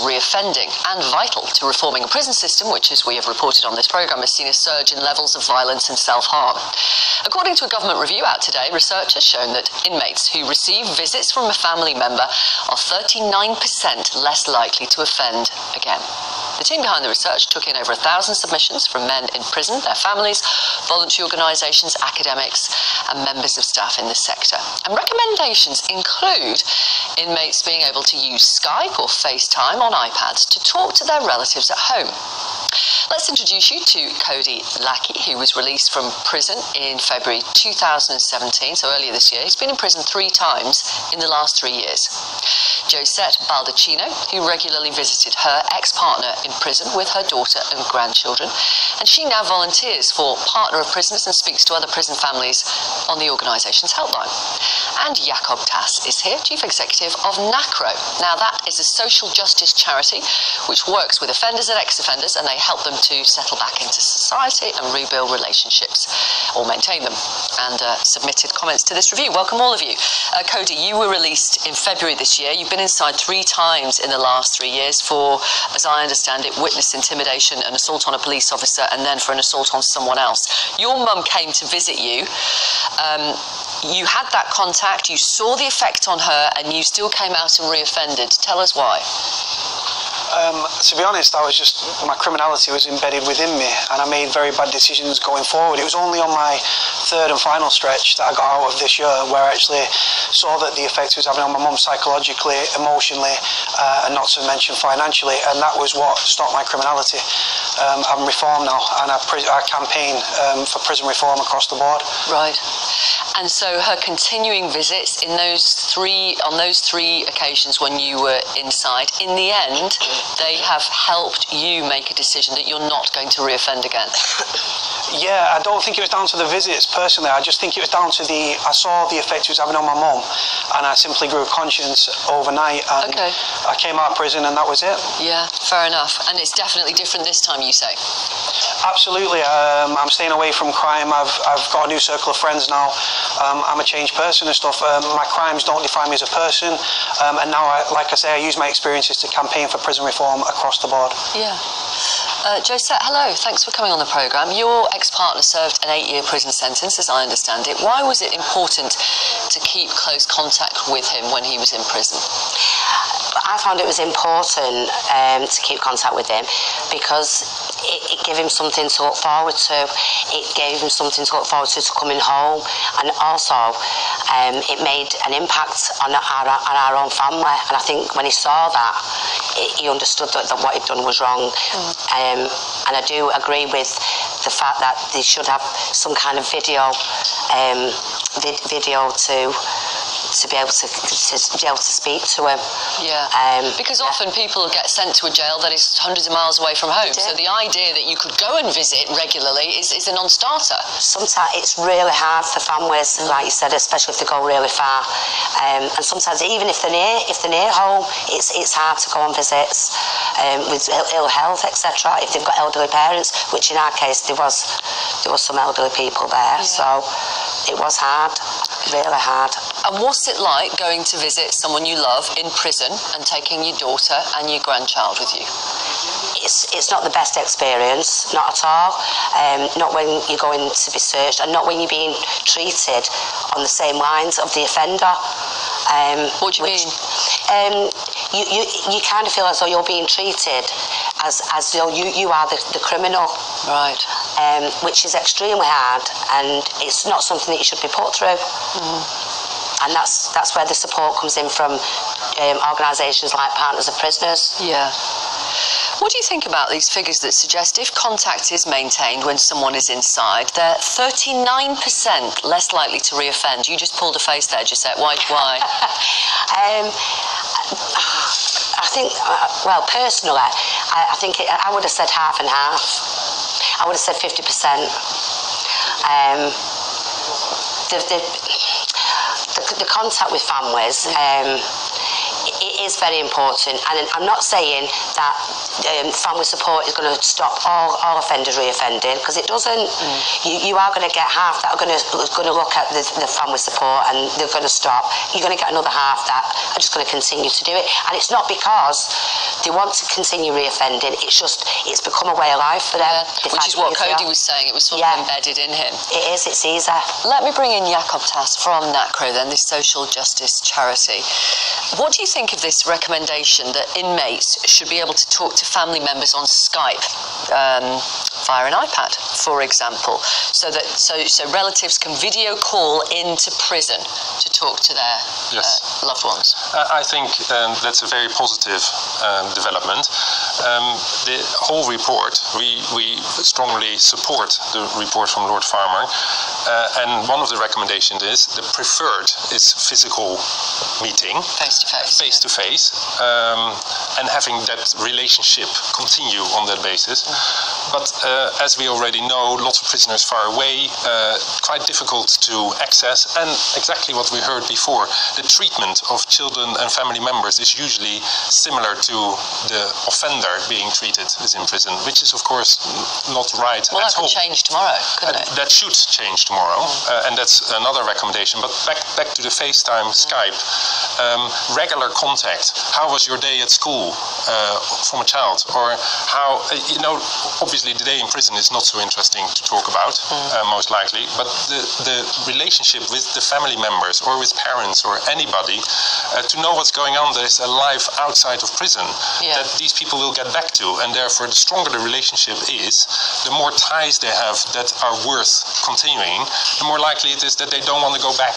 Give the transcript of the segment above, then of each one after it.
reoffending and vital to reforming a prison system which, as we have reported on this programme, has seen a surge in levels of violence and self-harm. According to a government review out today, research has shown that inmates who receive visits from a family member are 39% less likely to offend again. The team behind the research took in over 1,000 submissions from men in prison, their families, voluntary organisations, academics and members of staff in the sector. And recommendations include inmates being able to use Skype or FaceTime on iPads to talk to their relatives at home. Let's introduce you to Cody Lachey, who was released from prison in February 2017, so earlier this year. He's been in prison 3 times in the last 3 years. Josette Baldacchino, who regularly visited her ex-partner in prison with her daughter and grandchildren, and she now volunteers for Partner of Prisoners and speaks to other prison families on the organisation's helpline. And Jakob Tass is here, Chief Executive of NACRO. Now, that is a social justice charity which works with offenders and ex-offenders, and they help them to settle back into society and rebuild relationships, or maintain them, and submitted comments to this review. Welcome all of you. Cody, you were released in February this year. You've been inside 3 times in the last 3 years for, as I understand it, witness intimidation, an assault on a police officer, and then for an assault on someone else. Your mum came to visit you. You had that contact, you saw the effect on her, and you still came out and reoffended. Tell us why. To be honest, my criminality was embedded within me, and I made very bad decisions going forward. It was only on my 3rd and final stretch that I got out of this year where I actually saw that the effect it was having on my mum psychologically, emotionally, and not to mention financially, and that was what stopped my criminality. I'm reformed now, and I campaign for prison reform across the board. Right. And so her continuing visits on those three occasions when you were inside, in the end, they have helped you make a decision that you're not going to reoffend again. Yeah, I don't think it was down to the visits personally. I just think it was down to I saw the effect it was having on my mum, and I simply grew a conscience overnight, and I came out of prison, and that was it. Yeah, fair enough. And it's definitely different this time, you say? Absolutely. I'm staying away from crime. I've got a new circle of friends now. I'm a changed person and stuff. My crimes don't define me as a person, and now, like I say, I use my experiences to campaign for prison reform across the board. Yeah. Josette, hello. Thanks for coming on the programme. Your ex-partner served an 8-year prison sentence, as I understand it. Why was it important to keep close contact with him when he was in prison? I found it was important to keep contact with him because it gave him something to look forward to. It gave him something to look forward to coming home, and also it made an impact on our own family. And I think when he saw that, he understood that what he'd done was wrong. And I do agree with the fact that they should have some kind of video to be able to speak to him. Yeah. Because often people get sent to a jail that is hundreds of miles away from home. So the idea that you could go and visit regularly is a non-starter. Sometimes it's really hard for families, like you said, especially if they go really far. And sometimes even if they're near home, it's hard to go on visits with ill health, etc. If they've got elderly parents, which in our case there was some elderly people there. Yeah. So it was hard, really hard. And what's it like going to visit someone you love in prison and taking your daughter and your grandchild with you? It's not the best experience, not at all. Not when you're going to be searched, and not when you're being treated on the same lines of the offender. What do you mean? You kind of feel as though you're being treated as though you are the criminal. Right. Which is extremely hard, and it's not something that you should be put through. And that's where the support comes in from organisations like Partners of Prisoners. Yeah. What do you think about these figures that suggest if contact is maintained when someone is inside, they're 39% less likely to reoffend? You just pulled a face there, Josette. Why? I think, well, personally, I think I would have said half and half. I would have said 50%. The contact with families, it is very important, and I'm not saying that family support is going to stop all offenders reoffending, because it doesn't. You are going to get half that are going to look at the family support and they're going to stop. You're going to get another half that are just going to continue to do it, and it's not because they want to continue reoffending. It's become a way of life for them. Which is what Cody was saying. It was sort of embedded in him. It is. It's easy. Let me bring in Jakob Tas from NACRO then, this social justice charity. What do you think of this recommendation that inmates should be able to talk to family members on Skype via an iPad, for example, so relatives can video call into prison to talk to their loved ones? I think that's a very positive development. The whole report, we strongly support the report from Lord Farmer, and one of the recommendations is the preferred is physical meeting, face to face, and having that relationship continue on that basis. But as we already know, lots of prisoners far away, quite difficult to access, and exactly what we heard before, the treatment of children and family members is usually similar to the offender being treated as in prison, which is of course not right well, at all. Well, that could change tomorrow, couldn't it? That should change tomorrow, and that's another recommendation. But back to the FaceTime, Skype, regular contact. How was your day at school from a child? Or how, obviously the day in prison is not so interesting to talk about, most likely, but the relationship with the family members or with parents or anybody, to know what's going on, there's a life outside of prison that these people will get back to, and therefore the stronger the relationship is, the more ties they have that are worth continuing, the more likely it is that they don't want to go back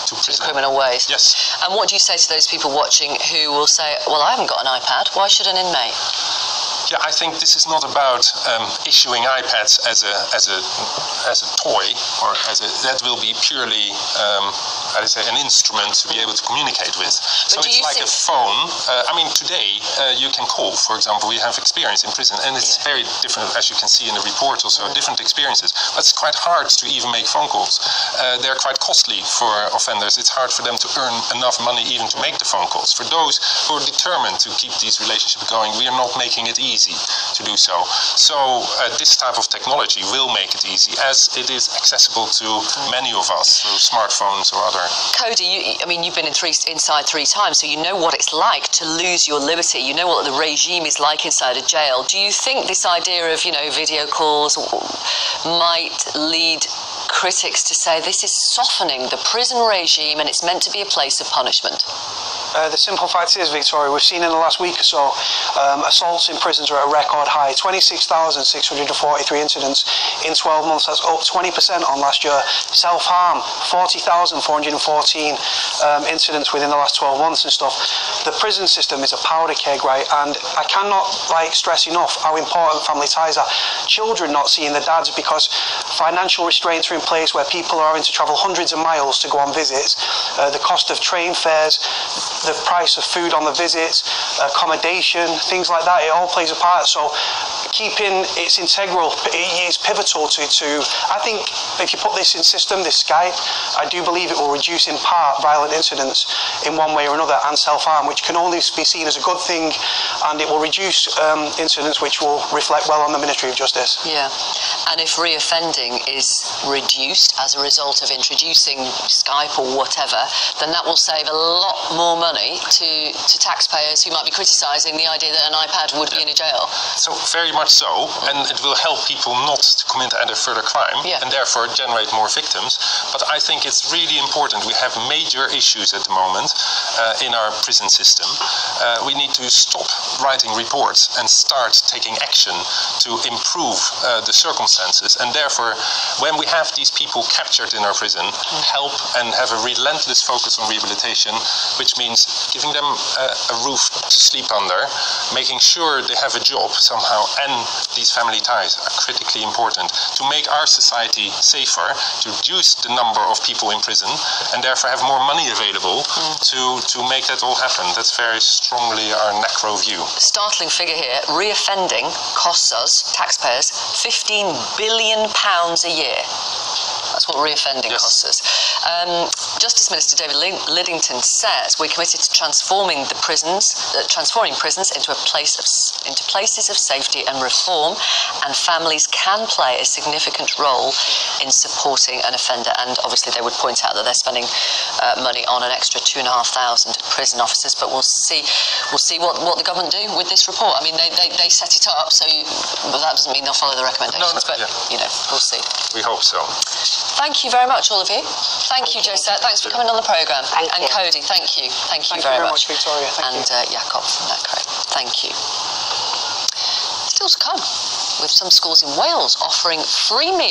to prison. To criminal ways. Yes. And what do you say to those people watching who will say, well, I haven't got an iPad, why should an inmate? Yeah, I think this is not about issuing iPads as a toy, or that will be purely, an instrument to be able to communicate with. So it's like a phone. Today you can call, for example. We have experience in prison, and it's very different, as you can see in the report also, different experiences. But it's quite hard to even make phone calls. They're quite costly for offenders. It's hard for them to earn enough money even to make the phone calls. For those who are determined to keep these relationships going, we are not making it easy to do so. So this type of technology will make it easy, as it is accessible to many of us through smartphones or other. Cody, you've been inside 3 times, so you know what it's like to lose your liberty. You know what the regime is like inside a jail. Do you think this idea of, video calls might lead critics to say this is softening the prison regime and it's meant to be a place of punishment? The simple fact is, Victoria, we've seen in the last week or so, assaults in prisons are at a record high. 26,643 incidents in 12 months. That's up 20% on last year. Self-harm, 40,414 incidents within the last 12 months and stuff. The prison system is a powder keg, right? And I cannot stress enough how important family ties are. Children not seeing the dads because financial restraints are in place where people are having to travel hundreds of miles to go on visits. The cost of train fares, the price of food on the visits, accommodation, things like that, it all plays a part. So keeping it's integral, it's pivotal to I think if you put this in system, this Skype, I do believe it will reduce in part violent incidents in one way or another, and self-harm, which can only be seen as a good thing, and it will reduce incidents which will reflect well on the Ministry of Justice. Yeah, and if reoffending is reduced as a result of introducing Skype or whatever, then that will save a lot more money to taxpayers who might be criticising the idea that an iPad would be in a jail. So very much so, and it will help people not to commit any further crime, and therefore generate more victims. But I think it's really important. We have major issues at the moment in our prison system. We need to stop writing reports and start taking action to improve the circumstances, and therefore when we have these people captured in our prison, help and have a relentless focus on rehabilitation, which means giving them a roof to sleep under, making sure they have a job somehow, and these family ties are critically important to make our society safer, to reduce the number of people in prison, and therefore have more money available to make that all happen. That's very strongly our NACRO view. Startling figure here, reoffending costs us, taxpayers, £15 billion a year. That's That's what reoffending costs us. Justice Minister David Lidington says we're committed to transforming prisons into places of safety and reform, and families can play a significant role in supporting an offender. And obviously they would point out that they're spending money on an extra 2,500 prison officers, but we'll see what the government do with this report. I mean, they set it up, so but that doesn't mean they'll follow the recommendations. We'll see. We hope so. Thank you very much, all of you. Thank you, Josette. Thanks for coming on the programme. And Cody, thank you. Thank you very much, Victoria. And Jakob from Necro. Thank you. Still to come, with some schools in Wales offering free meals.